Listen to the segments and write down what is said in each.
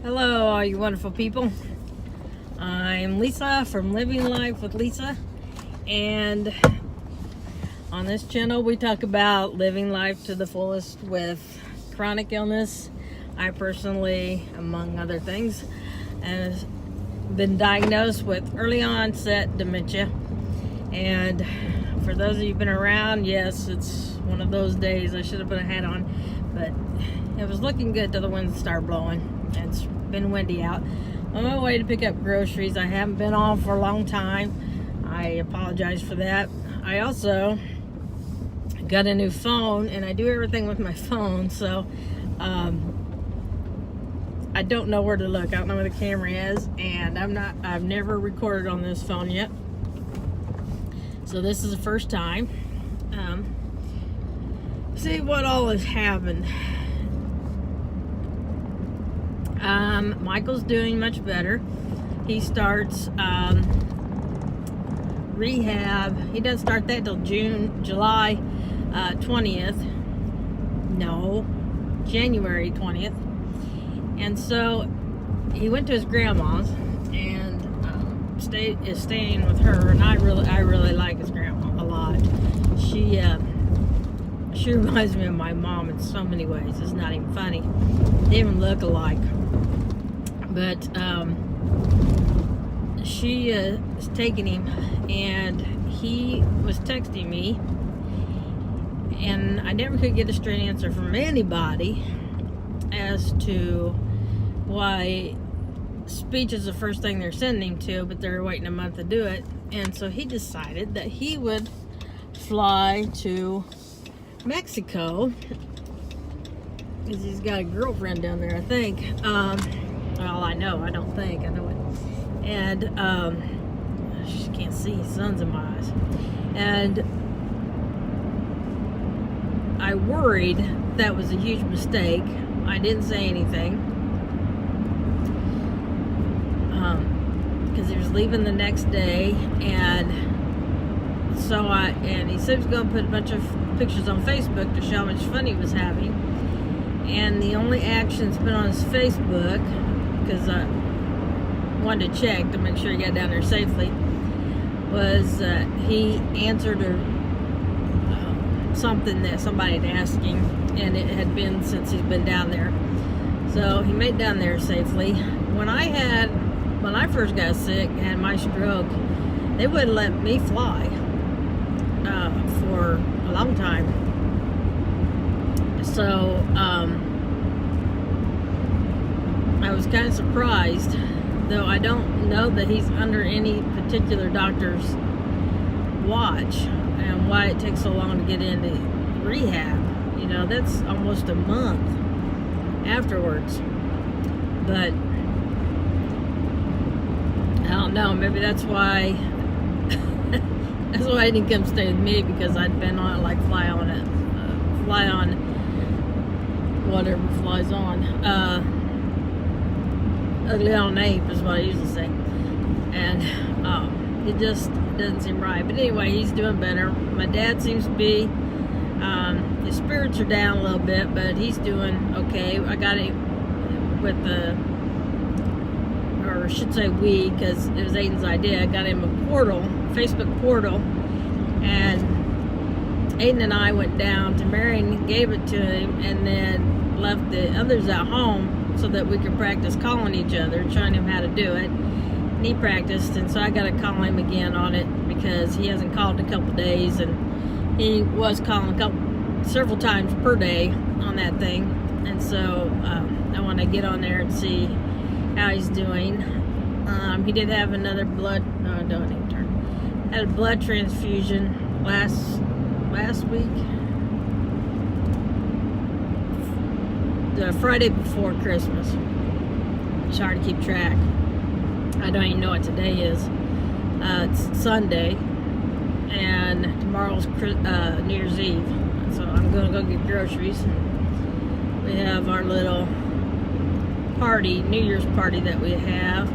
Hello, all you wonderful people. I'm Lisa from Living Life with Lisa, and on this channel we talk about living life to the fullest with chronic illness. I personally, among other things, have been diagnosed with early onset dementia, and for those of you who've been around, yes, it's one of those days. I should have put a hat on, but it was looking good till the winds started blowing. It's been windy out. On my way to pick up groceries. I haven't been on for a long time. I apologize for that. I also got a new phone, and I do everything with my phone, so I don't know where to look. I don't know where the camera is, and I've never recorded on this phone yet. So this is the first time. See what all has happened. Michael's doing much better. He starts rehab. He doesn't start that till July 20th. No, January 20th. And so he went to his grandma's and is staying with her. And I really like his grandma a lot. She reminds me of my mom in so many ways. It's not even funny. They even look alike. But she is taking him, and he was texting me, and I never could get a straight answer from anybody as to why speech is the first thing they're sending to, but they're waiting a month to do it. And so he decided that he would fly to Mexico, because he's got a girlfriend down there, I think. Well, I know, I don't think, I know it. And I just can't see, sun's in my eyes. And I worried that was a huge mistake. I didn't say anything, because he was leaving the next day, and so he said he was going to put a bunch of pictures on Facebook to show how much fun he was having. And the only action's been on his Facebook, because I wanted to check to make sure he got down there safely, was he answered something that somebody had asked him, and it had been since he's been down there. So he made it down there safely. When I first got sick and had my stroke, they wouldn't let me fly for a long time. So I was kind of surprised, though I don't know that he's under any particular doctor's watch, and why it takes so long to get into rehab. You know, that's almost a month afterwards. But I don't know, maybe that's why he didn't come stay with me, because I'd been on fly on whatever flies on. Ugly on ape is what I usually say. And it just doesn't seem right. But anyway, he's doing better. My dad seems to be, his spirits are down a little bit, but he's doing okay. I got him with or I should say we, because it was Aiden's idea. I got him a Facebook portal, and Aiden and I went down to Marion, gave it to him, and then left the others at home so that we could practice calling each other, showing him how to do it. And he practiced, and so I got to call him again on it, because he hasn't called in a couple days, and he was calling several times per day on that thing. And so I want to get on there and see how he's doing. He did have another had a blood transfusion last week, the Friday before Christmas. It's hard to keep track. I don't even know what today is. It's Sunday, and tomorrow's New Year's Eve. So I'm going to go get groceries. We have our little party, New Year's party that we have.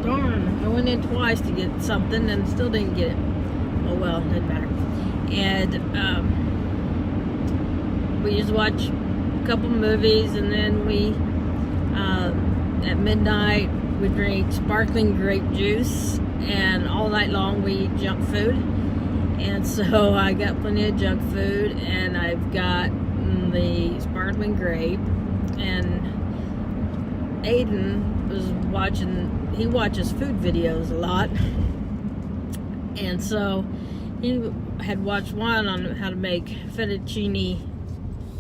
Darn, I went in twice to get something and still didn't get it. Oh well, doesn't matter. And we just watch a couple movies, and then we at midnight we drink sparkling grape juice, and all night long we eat junk food. And so I got plenty of junk food, and I've got the sparkling grape. And Aiden was watching, he watches food videos a lot, and so he had watched one on how to make fettuccine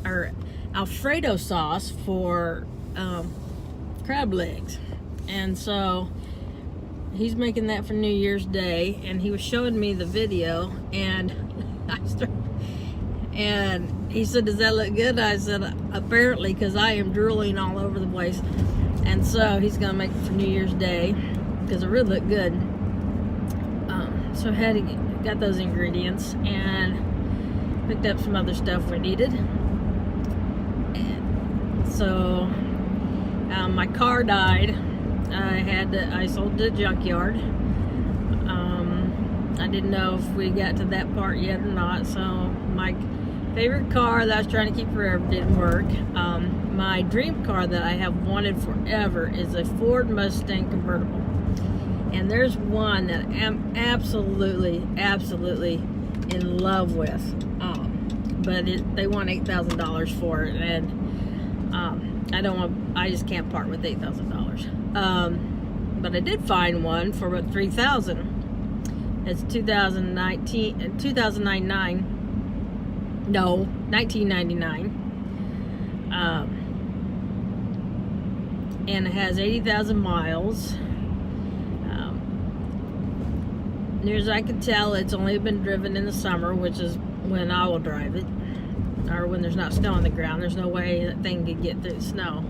or Alfredo sauce for crab legs. And so he's making that for New Year's Day, and he was showing me the video, and and he said, "Does that look good?" I said, "Apparently, because I am drooling all over the place." And so he's gonna make it for New Year's Day because it really looked good. So I got those ingredients and picked up some other stuff we needed. And so my car died. I sold the junkyard. I didn't know if we got to that part yet or not. So my favorite car that I was trying to keep forever didn't work. My dream car that I have wanted forever is a Ford Mustang convertible. And there's one that I'm absolutely in love with. But they want $8,000 for it, and I just can't part with $8,000. But I did find one for about $3,000. It's 1999. And it has 80,000 miles. Near as I can tell, it's only been driven in the summer, which is when I will drive it, or when there's not snow on the ground. There's no way that thing could get through the snow.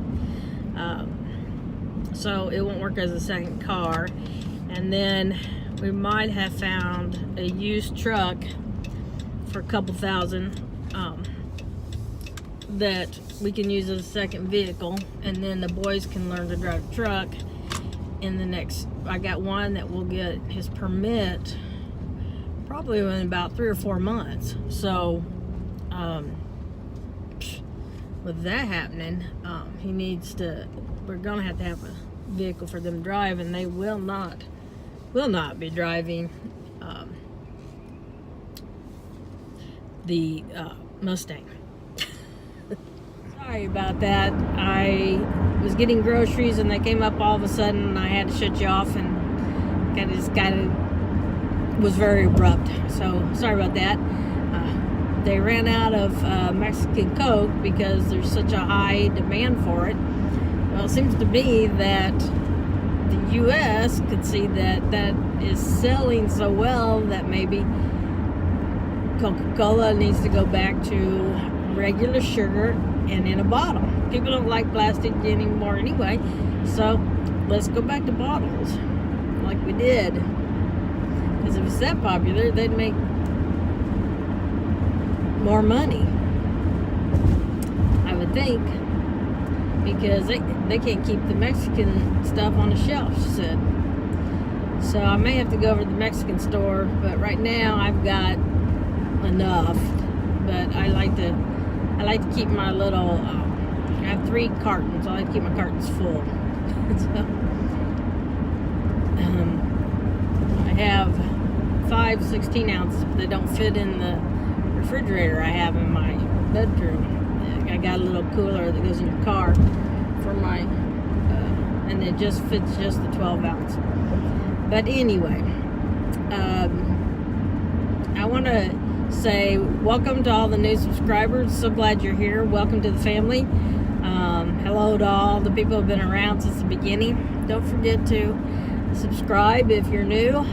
So it won't work as a second car. And then we might have found a used truck for a couple thousand that we can use as a second vehicle, and then the boys can learn to drive a truck in the next. I got one that will get his permit probably in about 3 or 4 months. So with that happening, he needs to, we're gonna have a vehicle for them to drive, and they will not be driving the Mustang. Sorry about that. I was getting groceries and they came up all of a sudden, and I had to shut you off, and kind of was very abrupt. So sorry about that. They ran out of Mexican Coke because there's such a high demand for it. Well, it seems to be that the U.S. could see that is selling so well that maybe Coca-Cola needs to go back to regular sugar and in a bottle. People don't like plastic anymore anyway, so let's go back to bottles like we did. Because if it's that popular, they'd make more money, I would think, because they can't keep the Mexican stuff on the shelf, she said. So I may have to go over to the Mexican store, but right now I've got enough. But I like to keep my little I have 3 cartons. I like to keep my cartons full. So I have 5 16 ounces, but they don't fit in the refrigerator I have in my bedroom. I got a little cooler that goes in your car for my and it just fits just the 12 ounce. But anyway, I want to say welcome to all the new subscribers. So glad you're here. Welcome to the family. Hello to all the people who have been around since the beginning. Don't forget to subscribe if you're new.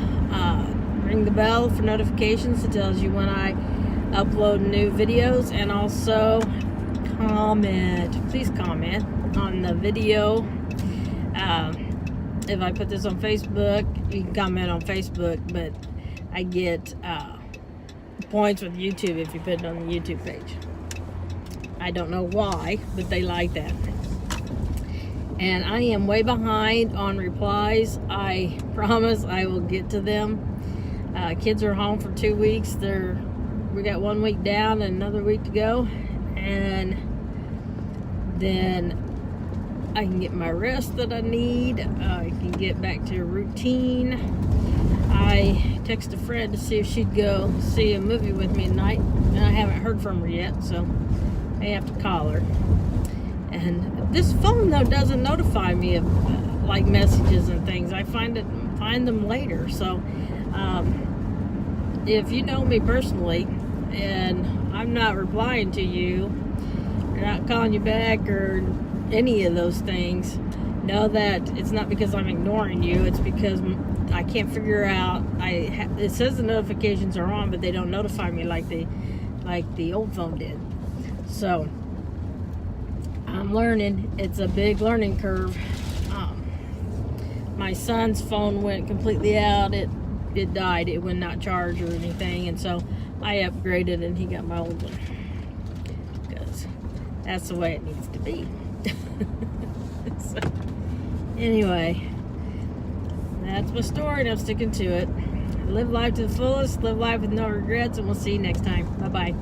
Ring the bell for notifications. It tells you when I upload new videos, and also please comment on the video. If I put this on Facebook, you can comment on Facebook, but I get points with YouTube if you put it on the YouTube page. I don't know why, but they like that. And I am way behind on replies. I promise I will get to them. Kids are home for 2 weeks. We got 1 week down and another week to go, and then I can get my rest that I need. I can get back to a routine. I texted a friend to see if she'd go see a movie with me tonight, and I haven't heard from her yet, so I have to call her. And this phone, though, doesn't notify me of like messages and things. I find them later. So if you know me personally and I'm not replying to you or not calling you back or any of those things, know that it's not because I'm ignoring you. It's because I can't figure out. It says the notifications are on, but they don't notify me like the old phone did. So I'm learning. It's a big learning curve. My son's phone went completely out. It died. It would not charge or anything, and so I upgraded, and he got my old one because that's the way it needs to be. So, anyway, that's my story, and I'm sticking to it. Live life to the fullest. Live life with no regrets, and we'll see you next time. Bye bye.